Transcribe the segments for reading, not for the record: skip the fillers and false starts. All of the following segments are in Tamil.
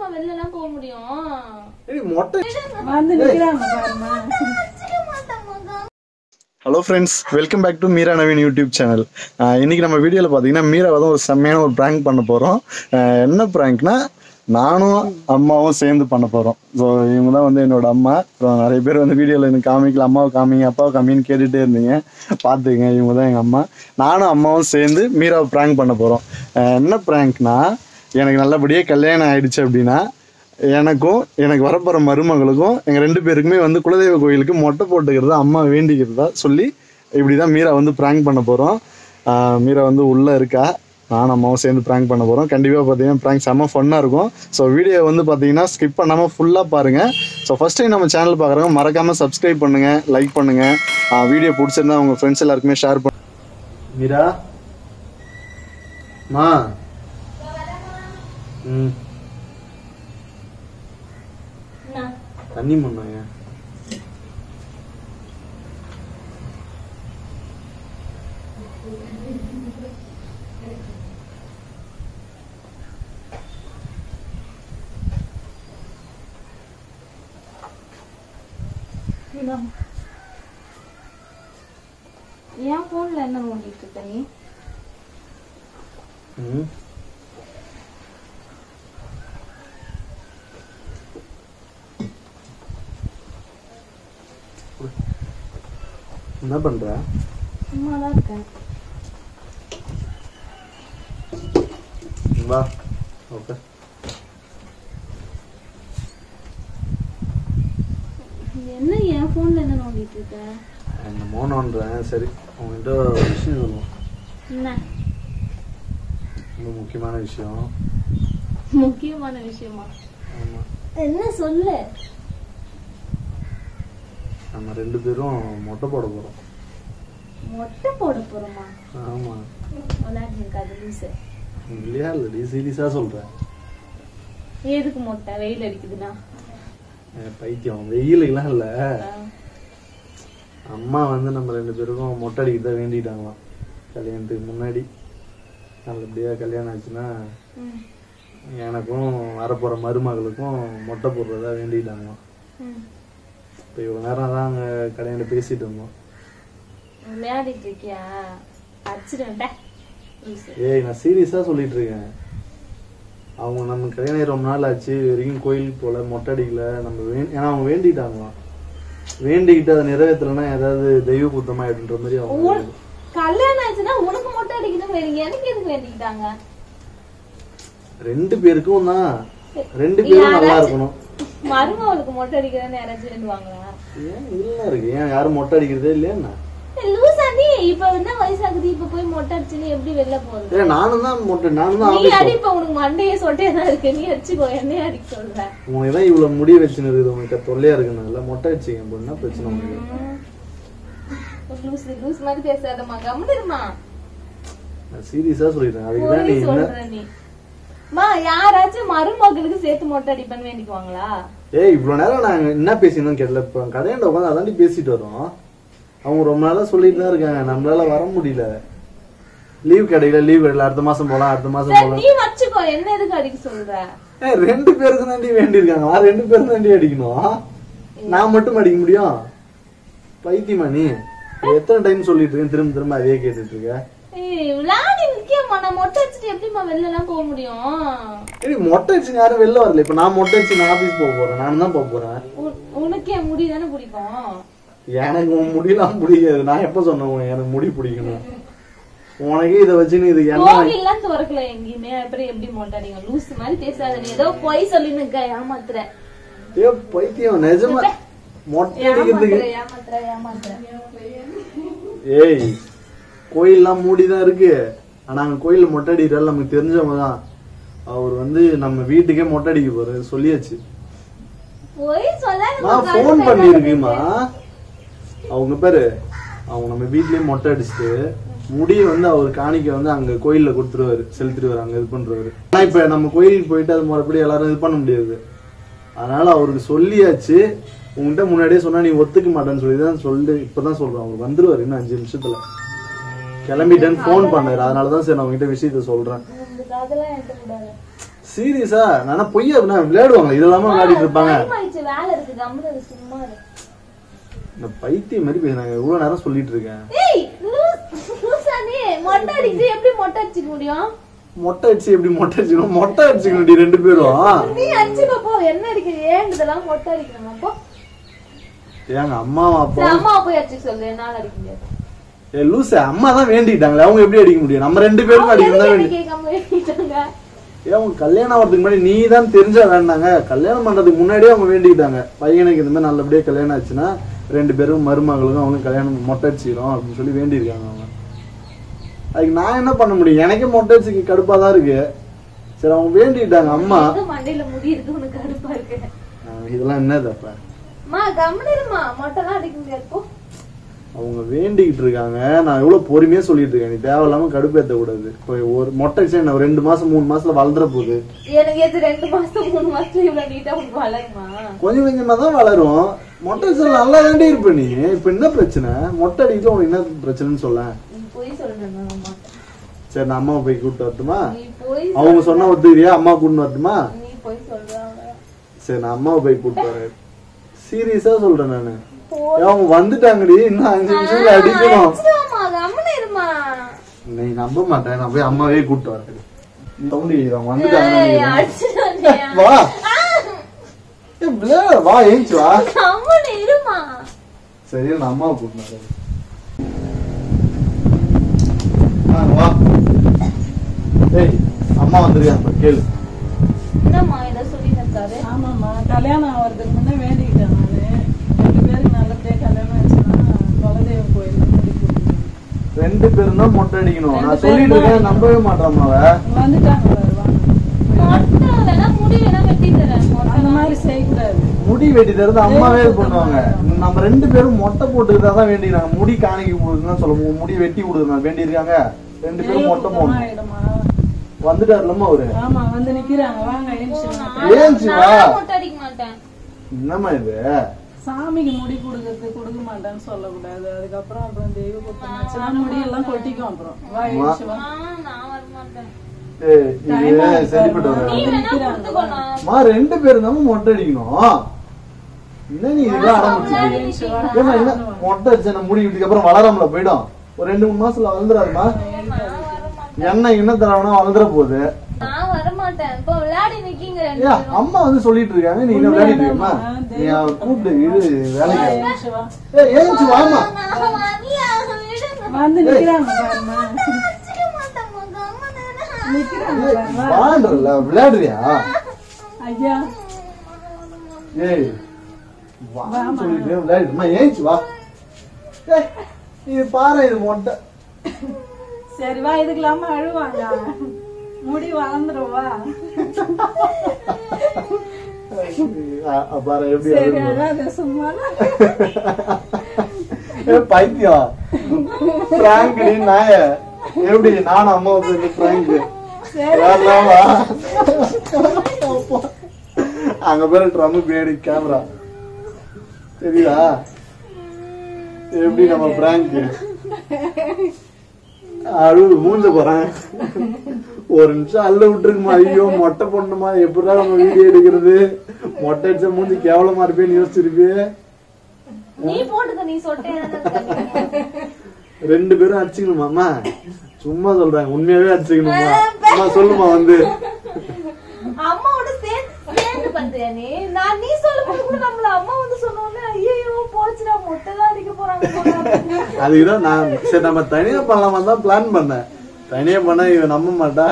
எப்படிமா வெளில எல்லாம் போக முடியும்? Hello friends, welcome back to Meera Naveen YouTube channel. இன்னைக்கு நம்ம வீடியோவில் பார்த்தீங்கன்னா மீராவை தான் ஒரு செம்மையான ஒரு ப்ராங்க் பண்ண போகிறோம். என்ன ப்ராங்க்னா, நானும் அம்மாவும் சேர்ந்து பண்ண போகிறோம். ஸோ இவங்க தான் வந்து என்னோட அம்மா. ஸோ நிறைய பேர் வந்து வீடியோவில் எனக்கு காமிக்கல, அம்மாவை காமிங்க அப்பாவை காமின்னு கேட்டுகிட்டே இருந்தீங்க. பார்த்துங்க, இவங்க தான் எங்கள் அம்மா. நானும் அம்மாவும் சேர்ந்து மீராவை ப்ராங்க் பண்ண போகிறோம். என்ன ப்ராங்க்னா, எனக்கு நல்லபடியாக கல்யாணம் ஆயிடுச்சு அப்படின்னா எனக்கு வரப்போகிற மருமகளுக்கும் எங்கள் 2 பேருக்குமே வந்து குலதெய்வ கோயிலுக்கு மொட்டை போட்டுக்கிறதா அம்மா வேண்டிக்கிறதா சொல்லி இப்படி தான் மீரா வந்து ப்ராங்க் பண்ண போகிறோம். மீரா வந்து உள்ளே இருக்கா, நானும் அம்மாவும் சேர்ந்து ப்ராங்க் பண்ண போகிறோம். கண்டிப்பாக பார்த்தீங்கன்னா ப்ராங்க் செம்ம ஃபன்னாக இருக்கும். ஸோ வீடியோ வந்து பார்த்தீங்கன்னா ஸ்கிப் பண்ணாமல் ஃபுல்லாக பாருங்கள். ஸோ ஃபஸ்ட் டைம் நம்ம சேனல் பார்க்குறவங்க மறக்காமல் சப்ஸ்கிரைப் பண்ணுங்கள், லைக் பண்ணுங்கள். வீடியோ பிடிச்சிருந்தா உங்கள் ஃப்ரெண்ட்ஸ் எல்லாருக்குமே ஷேர் பண்ணுங்க. மீரா மா தண்ணி பண்ணாங்க. என் போன்ல என்ன நோண்டிட்டு இருக்க நீ? என்ன பண்ற? சும்மாதான் இருக்கேன். வா. ஓகே. என்ன என் போன்ல என்ன நோண்டிட்டு இருக்க? என்ன மோனோன்றேன். சரி, உங்ககிட்ட ஒரு விஷயம் சொல்லுவோம். என்ன? ரொம்ப முக்கியமான விஷயம். முக்கியமான விஷயமா? ஆமா. என்ன சொல்லு. நம்ம 2 பேரும் மொட்டை போட போறோம். மொட்டை போட போறோமா? ஆமா. விளையாடுங்க அது லூசு. இல்லையா? இல்லடி, சீரியஸா சொல்றேன். எதுக்கு மொட்டை? வெயில் அடிக்குதுன்னா? பைத்தியம், வெயிலுக்கெல்லாம் இல்ல. அம்மா வந்து நம்ம 2 பேருக்கும் மொட்டை அடிக்கிறதா வேண்டிட்டாங்களாம். கல்யாணத்துக்கு முன்னாடி நல்லபடியா கல்யாணம் ஆச்சுன்னா எனக்கும் வரப்போற மருமகளுக்கும் மொட்டை போடுறதா வேண்டிட்டாங்களாம். இப்போ இவ்வளவு நேரம் தான் அங்க கல்யாணம் பேசிட்டு இருந்தோம். விளையாடிட்டு இருக்கியா? அடிச்சிடுவேன். ஏய், நான் சீரியஸா சொல்லிட்டு இருக்கேன். அவங்க நம்ம கல்யாணம் ரொம்ப நாள் ஆச்சு, வரைக்கும் கோயிலுக்கு போல, மொட்டை அடிக்கல. நம்ம ஏன்னா அவங்க வேண்டிட்டாங்களாம். வேண்டிக்கிட்டு அதை நிறைவேற்றலன்னா ஏதாவது தெய்வ குத்தமாயிடுன்ற மாதிரி அவங்க. கல்யாணம் ஆச்சுன்னா உனக்கு மொட்டை அடிக்கணும், எனக்கு எதுக்கு வேண்டிக்கிட்டாங்க? 2 பேருக்கும் தான். 2 பேரும் நல்லா இருக்கணும். மருமகளுக்கு மொட்டை அடிக்கிறேன்னு யாராச்சும் வேண்டுவாங்களா? ஏன் இல்ல இருக்கு? ஏன் யாரும் மொட்டை அடிக்கிறதே இல்லையா? லூசாண்டி, இப்ப என்ன வயசாகுது, இப்ப போய் மொட்டை அடிச்சுன்னு எப்படி வெளில போறது? நானும் தான் மொட்டை, நானும் தான். நீ அடி, இப்ப உனக்கு மண்டையே சொட்டையதான் இருக்கு, நீ அடிச்சுக்கோ. என்னைய அடிக்க சொல்ற? உனக்குதான் இவ்வளவு முடி வச்சுன்னு இருக்குது, உனக்கு தொல்லையா இருக்குனால மொட்டை அடிச்சிங்க. இப்போ என்ன பிரச்சனை உங்களுக்கு? லூஸ் மாதிரி பேசாதம்மா, கம்முடுமா. நான் சீரியஸா சொல்லிடுறேன். அதுக்குதான் நீ சொல்ற நீ. மா, யாராச்சும் மருமகளுக்கு சேர்த்து மொட்டை அடிப்பன்னு வேண்டிக்குவாங்களா? ஏய், இவ்வளவு நேரம் நாங்க என்ன பேசினோம் கேட்டல. இப்ப கதையாண்ட உட்காந்து அதாண்டி பேசிட்டு வரோம். அவங்க ரொம்ப நாளா சொல்லிட்டு தான் இருக்காங்க, நம்மளால வர முடியல. லீவ் கிடைக்கல, அடுத்த மாசம் போலாம், அடுத்த மாசம் போலாம். நீ வச்சுக்கோ, என்ன எதுக்கு அடிக்க சொல்ற? 2 பேருக்கு தாண்டி வேண்டி இருக்காங்க. 2 பேரும் தாண்டி அடிக்கணும். நான் மட்டும் அடிக்க முடியும்? பைத்தியமா நீ? எத்தனை டைம் சொல்லிட்டு இருக்கேன், திரும்ப திரும்ப அதே கேட்டுட்டு இருக்க. விளையாடி முக்கியமா? நான் மொட்டை அடிச்சுட்டு எப்படிமா வெளில எல்லாம் போக முடியும்? மொட்டை அடிச்சு யாரும் வெளில வரல. இப்ப நான் மொட்டை அடிச்சு நான் ஆபீஸ் போக போறேன், நான் தான் போக போறேன். உனக்கே முடி தானே பிடிக்கும்? எனக்கு முடியலாம் பிடிக்காது. நான் எப்ப சொன்னேன் எனக்கு முடி பிடிக்கணும்? உனக்கே இதை வச்சுன்னு இது கோவில்லாம் திறக்கல எங்கேயுமே, அப்புறம் எப்படி மொட்டை அடிங்க? லூஸ் மாதிரி பேசாத, நீ ஏதோ பொய் சொல்லி நிக்க, ஏமாத்துற. ஏ பைத்தியம், நிஜமா மொட்டை அடிக்கிறதுக்கு ஏமாத்துற. ஏய், கோயில்லாம் மூடிதான் இருக்கு. ஆனா அங்க கோயில்ல மொட்டை அடிக்கிறாரு, நமக்கு தெரிஞ்சவங்க தான். அவர் வந்து நம்ம வீட்டுக்கே மொட்டை அடிக்க போறாரு, சொல்லியாச்சு. போன் பண்ணிருக்குமா அவங்க பேரு. அவங்க நம்ம வீட்லயே மொட்டை அடிச்சுட்டு முடிய வந்து அவர் காணிக்க வந்து அங்க கோயில்ல கொடுத்துருவாரு, செலுத்திடுவாரு, அங்க இது பண்றவரு. ஆனா இப்ப நம்ம கோயிலுக்கு போயிட்டு அது மறுபடியும் எல்லாரும் இது பண்ண முடியாது. அதனால அவருக்கு சொல்லியாச்சு. உங்ககிட்ட முன்னாடியே சொன்னா நீ ஒத்துக்க மாட்டேன்னு சொல்லிதான் சொல்லிட்டு இப்பதான் சொல்றேன். அவர் வந்துருவாரு இன்னும் 5 நிமிஷத்துல. கிளம்பிட்டேன்னு போன் பண்ணாரு. அதனாலதான் சரி நான் உங்ககிட்ட விஷயத்த சொல்றேன். சீரியஸா நான் பொய்யா விளையாடுவாங்க இதெல்லாம விளையாடிட்டு இருப்பாங்க. வேலை இருக்கு கம்முனு சும்மா இந்த பைத்தியம் மாதிரி பேசுறாங்க. இவ்வளவு நேரம் சொல்லிட்டு இருக்கேன். மொட்டை அடிச்சு எப்படி மொட்டை அடிச்சுக்க முடியும்? மொட்டை அடிச்சு எப்படி மொட்டை அடிச்சுக்கணும்? மொட்டை அடிச்சுக்கணும் ரெண்டு பேரும். நீ அடிச்சுக்க போ. என்ன அடிக்கிற? ஏன் இதெல்லாம் மொட்டை அடிக்கணும்? அப்போ ஏங்க அம்மாவா அப்பா அம்மா போய் அடிச்சு சொல்லு. என்னால அடிக்க முடியாது. லூச அம்மா தான் வேண்டிட்டாங்களே அவங்க எப்படி அடிக்க முடியும்? நம்ம ரெண்டு பேரும் அடிக்கணும். கேட்காம வேண்டிட்டாங்க. அவங்க கல்யாணம் ஆகிறதுக்கு முன்னாடி நீ தான் தெரிஞ்சா வேண்டாங்க. கல்யாணம் பண்றதுக்கு முன்னாடியே அவங்க வேண்டிக்கிட்டாங்க பையனுக்கு இந்த மாதிரி நல்லபடியா கல்யாணம் ஆச்சுன்னா ரெண்டு பேரும் மருமகளும் அவனுக்கு கல்யாணம் மொட்டை அடிச்சிடும் அப்படின்னு சொல்லி வேண்டியிருக்காங்க அவங்க. அதுக்கு நான் என்ன பண்ண முடியும்? எனக்கே மொட்டை அடிச்சுக்கு கடுப்பா தான் இருக்கு. சரி அவங்க வேண்டிட்டாங்க அம்மா. மண்டையில முடி இருக்கு உனக்கு கடுப்பா இருக்கு. இதெல்லாம் என்னது அப்ப? மொட்டைலாம் அடிக்க முடியாது. அவங்க வேண்டிக்கிட்டு இருக்காங்க. நான் எவ்வளவு பொறுமையா சொல்லிட்டு இருக்கேன். நீ தேவையில்லாம கடுப்பேத்த கூடாது. ஒரு மொட்டை என்ன 2 மாசம் 3 மாசத்துல வளர்ந்துற போகுது. எனக்கு எது 2 மாசம் 3 மாசத்துல இவ்வளவு நீட்டா உங்களுக்கு வளருமா? கொஞ்சம் கொஞ்சமா தான் வளரும். மொட்டை அடிச்சா நல்லா தாண்டி இருப்ப நீ. இப்ப என்ன பிரச்சனை? மொட்டை அடிக்க உனக்கு என்ன பிரச்சனைன்னு சொல்ல. சரி நான் அம்மாவை போய் கூப்பிட்டு வரட்டுமா? அவங்க சொன்னா ஒத்துக்கிறியா? அம்மா கூப்பிட்டு வரட்டுமா? சரி நான் அம்மாவை போய் கூப்பிட்டு வரேன். சீரியஸா சொல்றேன் நானு. அவங்க வந்துட்டாங்கடி. இன்னும் 5 நிமிஷத்துல அடிக்கணும். நீ நம்ப மாட்டேன். நான் போய் அம்மாவே கூப்பிட்டு வரேன். அவங்க வந்துட்டாங்க. வா வா ஏஞ்சி வா. சரி நான் அம்மாவை கூப்பிட்டு வரேன். வா. ஏய் அம்மா வந்துருக்காங்க கேளு. என்னம்மா இத சொல்லிட்டு இருக்காரு? ஆமாம்மா கல்யாணம் ஆகிறதுக்கு முன்னே வேண்டிக்கிட்டேன் நானு. 2 பேருக்கு நல்லபடியா கல்யாணம் ஆச்சுன்னா குலதெய்வம் கோயில்ல முடி போட்டுக்கணும். 2 பேரும் தான் மொட்டை அடிக்கணும். நான் சொல்லிட்டு இருக்கேன் நம்பவே மாட்டாமா. வந்துட்டாங்க மொட்டை வேணா முடி வேணா வெட்டி தரேன். அந்த மாதிரி செய்யக்கூடாது. முடி வெட்டி தரது அம்மாவே பண்ணுவாங்க. நம்ம 2 பேரும் மொட்டை போட்டுக்கிட்டா தான் வேண்டிக்கிறாங்க. முடி காணிக்க போடுதுன்னு சொல்லுவோம். முடி வெட்டி கொடுக்குறா வேண்டியிருக்காங்க. 2 பேரும் மொட்டை போடணும். வந்துட்டாருலமா அவரு. ஆமா வந்து நிக்கிறாங்க. வாங்க ஏஞ்சி வா. மொட்டை அடிக்க மாட்டேன். என்னம்மா இது? சாமிக்கு முடி கொடுக்க மாட்டேன்னு சொல்லக்கூடாது. அதுக்கப்புறம் அப்புறம் தெய்வ குத்தமாச்சுன்னா முடி எல்லாம் கொட்டிக்கும். அப்புறம் வா ஏஞ்சி வா. நான் வர மாட்டேன். சரிப்பட்டு வர 2 பேரும் தான் மொட்டை அடிக்கணும். என்ன நீ இதெல்லாம் ஆரம்பிச்சு மொட்டை அடிச்ச முடி வீட்டுக்கு அப்புறம் வளராமல போயிடும். ஒரு 2-3 மாசத்துல வளர்ந்துடாதுமா. என்ன தரவனா வளர்ந்துற போகுது. அம்மா வந்து சொல்லிட்டு இருக்காங்க. நீ என்ன விளையாடிட்டு இருக்கமா? நீ கூப்பிட்டு இது வேலைக்கு ஏஞ்சி வாமா. வந்து நிக்கிறாங்க விளையாடுறியா? ஐயா ஏய் சொல்லிட்டு விளையாடுமா? ஏஞ்சி வா. இது பாரு இது மொட்டை. சரி வா. இதுக்கு இல்லாம அழுவாங்க. முடி வளர்ந்துருவா. பாரு எப்படி சும்மா பைத்தியம் நாய எப்படி நானும் அம்மா பிராங்க் அங்க பேரு ட்ரம் பேடி கேமரா தெரியுதா? எப்படி நம்ம பிராங்க் அழுவு மூஞ்ச போறேன். ஒரு நிமிஷம் அள்ள விட்டுருக்குமா? ஐயோ மொட்டை பொண்ணுமா எப்படிதான் நம்ம வீடியோ எடுக்கிறது? மொட்டை அடிச்ச மூஞ்சி கேவலமா இருப்பேன்னு யோசிச்சிருப்பியே. 2 பேரும் அடிச்சுக்கணுமாமா? சும்மா சொல்றாங்க. உண்மையாவே அடிச்சுக்கணுமா? அம்மா சொல்லுமா வந்து அம்மாவோட சேர்ந்து பண்றியா நீ? நான் நீ சொல்லும்போது கூட நம்மள அம்மா வந்து சொன்னோன்னே ஐயோ போச்சுடா மொட்டைலாம் அடிக்க போறாங்க. அதுக்குதான் நான் சரி நம்ம தனியா பண்ணலாமா தான் பிளான் பண்ணேன். தனியா பண்ணா இவன் நம்ப மாட்டா.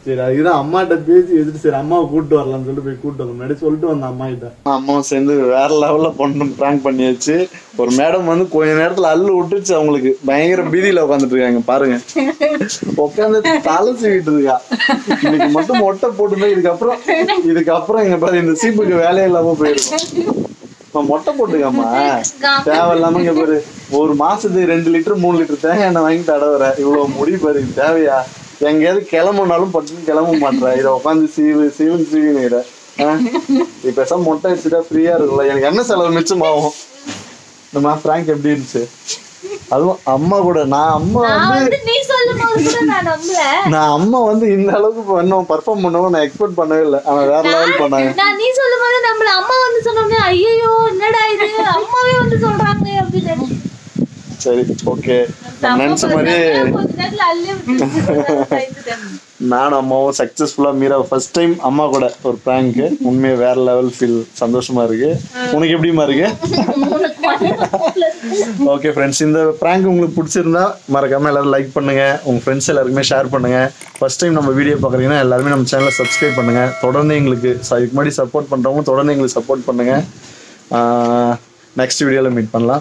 சரி அதுக்குதான் அம்மாட்ட பேசி வச்சுட்டு சரி அம்மாவை கூப்பிட்டு வரலாம்னு சொல்லிட்டு போய் கூப்பிட்டு வந்தோம். முன்னாடி சொல்லிட்டு வந்தேன் அம்மா கிட்ட. அம்மாவும் சேர்ந்து வேற லெவல்ல பொண்ணு பிராங்க் பண்ணியாச்சு. ஒரு மேடம் வந்து கொஞ்ச நேரத்துல அள்ளு விட்டுச்சு. அவங்களுக்கு பயங்கர பீதியில உட்காந்துட்டு இருக்காங்க பாருங்க. உட்காந்து தலை சீவிட்டு இருக்கா. இன்னைக்கு மட்டும் மொட்டை போட்டுதான் இதுக்கப்புறம் இங்க பாரு இந்த சீப்புக்கு வேலையே இல்லாம போயிருக்கும். மொட்டை போட்டுக்காமா தேவையில்லாம இங்க பாரு. ஒரு மாசத்துக்கு 2 லிட்டர் 3 லிட்டர் தேங்காய் எண்ணெய் வாங்கி தடவுற. இவ்வளவு முடி பாரு தேவையா? எங்கேயாவது கிளம்புனாலும் பட்டுன்னு கிளம்ப மாட்டேற. இதை உட்காந்து சீவினுற. இப்ப மொட்டை அடிச்சுட்டா ஃப்ரீயா இருக்குல்ல. எனக்கு என்ன செலவு மிச்சமாகும். இந்த மாதிரி பிராங்க் எப்படி இருந்துச்சு? அதுவும் அம்மா கூட நான் அம்மா வந்து நீ சொல்லும்போது கூட நான் நம்பல. நான் அம்மா வந்து இந்த அளவுக்கு பண்ணோம் பெர்ஃபார்ம் பண்ணுவோம் நான் எக்ஸ்பெக்ட் பண்ணவே இல்லை. ஆனா வேற லெவல் பண்ணாங்க. நான் நீ சொல்லும்போது நம்மள அம்மா வந்து சொன்னோம்னே ஐயோ என்னடா இது அம்மாவே வந்து சொல்றாங்க அப்படின்னு. சரி ஓகே நினைச்ச மாதிரி கொஞ்ச நேரத்துல அள்ளி விட்டு நானும் அம்மாவும் சக்சஸ்ஃபுல்லா மீரா ஃபர்ஸ்ட் டைம் அம்மா கூட ஒரு பிராங்க். உண்மையா வேற லெவல் ஃபீல் சந்தோஷமா இருக்கு. உனக்கு எப்படிமா இருக்கு? ஓகே ஃப்ரெண்ட்ஸ், இந்த பிராங்க் உங்களுக்கு பிடிச்சிருந்தா மறக்காம எல்லாரும் லைக் பண்ணுங்க, உங்க ஃப்ரெண்ட்ஸ் எல்லாருக்குமே ஷேர் பண்ணுங்க. ஃபர்ஸ்ட் டைம் நம்ம வீடியோ பார்க்குறீங்கன்னா எல்லாருமே நம்ம சேனலை சப்ஸ்கிரைப் பண்ணுங்க. தொடர்ந்து எங்களுக்கு இதுக்கு முன்னாடி சப்போர்ட் பண்றவங்க தொடர்ந்து எங்களுக்கு சப்போர்ட் பண்ணுங்க. நெக்ஸ்ட் வீடியோல மீட் பண்ணலாம்.